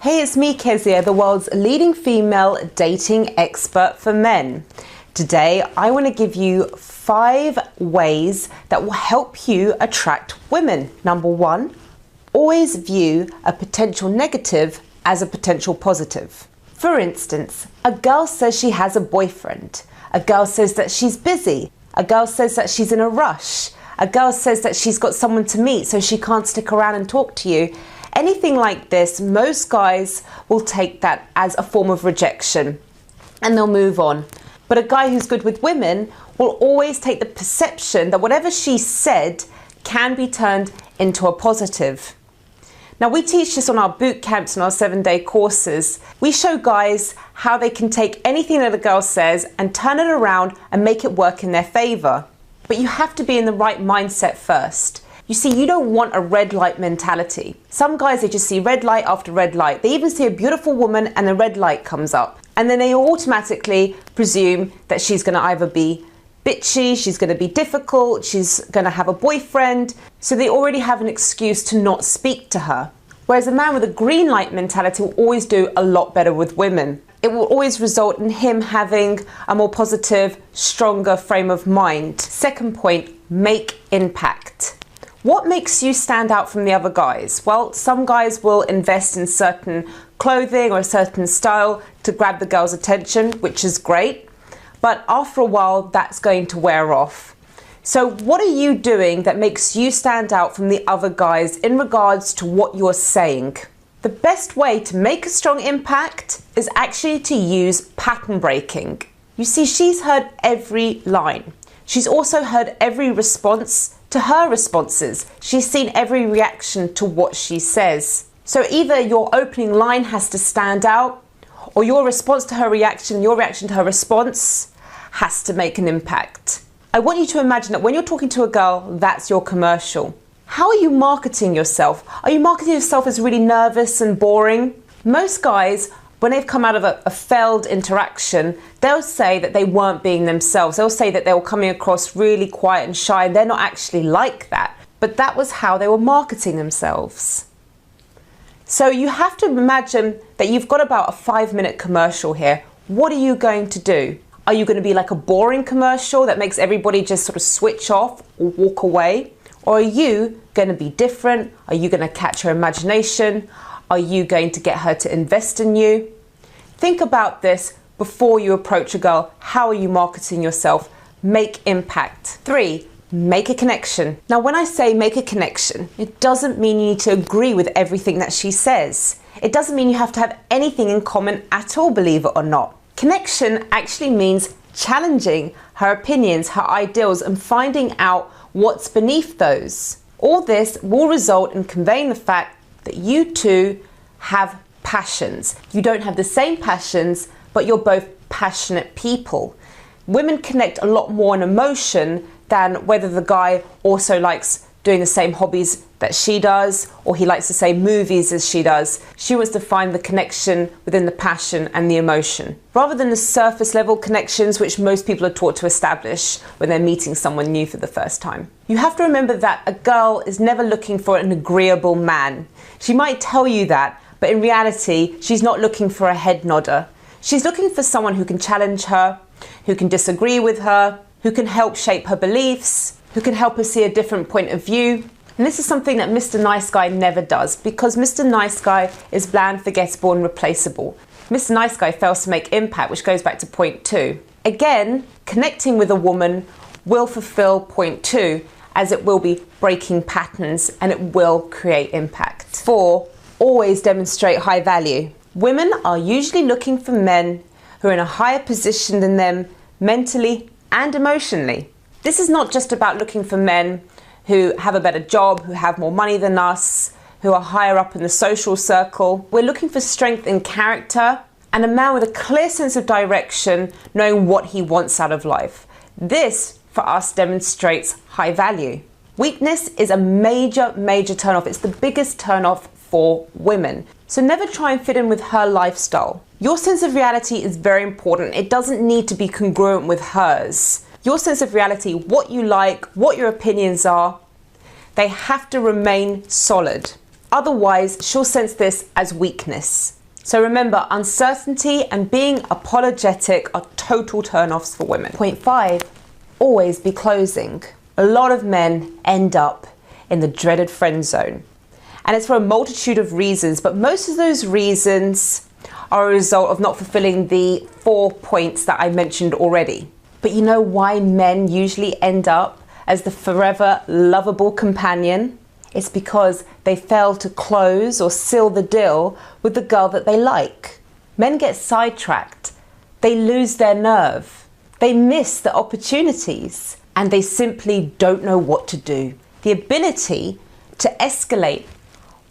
Hey, it's me, Kezia, the world's leading female dating expert for men. Today, I want to give you 5 ways that will help you attract women. Number 1, always view a potential negative as a potential positive. For instance, a girl says she has a boyfriend. A girl says that she's busy. A girl says that she's in a rush. A girl says that she's got someone to meet so she can't stick around and talk to you. Anything like this, most guys will take that as a form of rejection and they'll move on. But a guy who's good with women will always take the perception that whatever she said can be turned into a positive. Now, we teach this on our boot camps and our 7-day courses. We show guys how they can take anything that a girl says and turn it around and make it work in their favor. But you have to be in the right mindset first. You see, you don't want a red light mentality. Some guys, they just see red light after red light. They even see a beautiful woman and the red light comes up. And then they automatically presume that she's going to either be bitchy, she's going to be difficult, she's going to have a boyfriend. So they already have an excuse to not speak to her. Whereas a man with a green light mentality will always do a lot better with women. It will always result in him having a more positive, stronger frame of mind. Second point, make impact. What makes you stand out from the other guys? Well, some guys will invest in certain clothing or a certain style to grab the girl's attention, which is great. But after a while, that's going to wear off. So what are you doing that makes you stand out from the other guys in regards to what you're saying? The best way to make a strong impact is actually to use pattern breaking. You see, she's heard every line. She's also heard every response to her responses. She's seen every reaction to what she says. So either your opening line has to stand out, or your response to her reaction, your reaction to her response has to make an impact. I want you to imagine that when you're talking to a girl, that's your commercial. How are you marketing yourself? Are you marketing yourself as really nervous and boring? Most guys, when they've come out of a failed interaction, they'll say that they weren't being themselves. They'll say that they were coming across really quiet and shy, and they're not actually like that. But that was how they were marketing themselves. So you have to imagine that you've got about a 5-minute commercial here. What are you going to do? Are you going to be like a boring commercial that makes everybody just sort of switch off or walk away? Or are you going to be different? Are you going to catch her imagination? Are you going to get her to invest in you? Think about this before you approach a girl. How are you marketing yourself? Make impact. 3, make a connection. Now, when I say make a connection, it doesn't mean you need to agree with everything that she says. It doesn't mean you have to have anything in common at all, believe it or not. Connection actually means challenging her opinions, her ideals, and finding out what's beneath those. All this will result in conveying the fact that you two have passions. You don't have the same passions, but you're both passionate people. Women connect a lot more in emotion than whether the guy also likes doing the same hobbies that she does, or he likes the same movies as she does. She wants to find the connection within the passion and the emotion, rather than the surface level connections which most people are taught to establish when they're meeting someone new for the first time. You have to remember that a girl is never looking for an agreeable man. She might tell you that, but in reality, she's not looking for a head nodder. She's looking for someone who can challenge her, who can disagree with her, who can help shape her beliefs, who can help her see a different point of view. And this is something that Mr. Nice Guy never does, because Mr. Nice Guy is bland, forgettable, and replaceable. Mr. Nice Guy fails to make impact, which goes back to point 2. Again, connecting with a woman will fulfill point 2, as it will be breaking patterns and it will create impact. 4, always demonstrate high value. Women are usually looking for men who are in a higher position than them mentally and emotionally. This is not just about looking for men who have a better job, who have more money than us, who are higher up in the social circle. We're looking for strength in character and a man with a clear sense of direction, knowing what he wants out of life. This, for us, demonstrates high value. Weakness is a major turnoff. It's the biggest turnoff for women. So never try and fit in with her lifestyle. Your sense of reality is very important. It doesn't need to be congruent with hers. Your sense of reality, what you like, what your opinions are, they have to remain solid. Otherwise, she'll sense this as weakness. So remember, uncertainty and being apologetic are total turn-offs for women. Point 5, always be closing. A lot of men end up in the dreaded friend zone. And it's for a multitude of reasons, but most of those reasons are a result of not fulfilling the 4 points that I mentioned already. But you know why men usually end up as the forever lovable companion? It's because they fail to close or seal the deal with the girl that they like. Men get sidetracked, they lose their nerve, they miss the opportunities, and they simply don't know what to do. The ability to escalate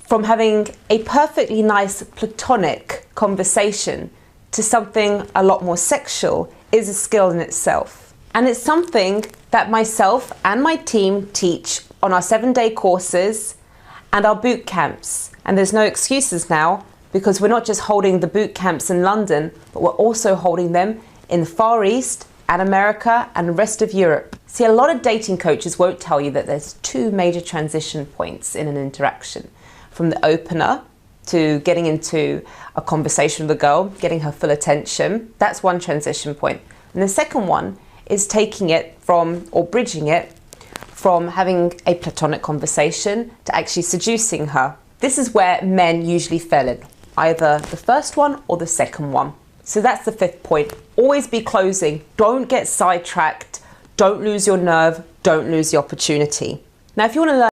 from having a perfectly nice platonic conversation to something a lot more sexual is a skill in itself. And it's something that myself and my team teach on our 7-day courses and our boot camps. And there's no excuses now, because we're not just holding the boot camps in London, but we're also holding them in the Far East and America and the rest of Europe. See, a lot of dating coaches won't tell you that there's 2 major transition points in an interaction. From the opener to getting into a conversation with a girl, getting her full attention. That's one transition point. And the second one is taking it from, or bridging it, from having a platonic conversation to actually seducing her. This is where men usually fail in, either the first one or the second one. So that's the 5th point. Always be closing. Don't get sidetracked. Don't lose your nerve. Don't lose the opportunity. Now, if you want to learn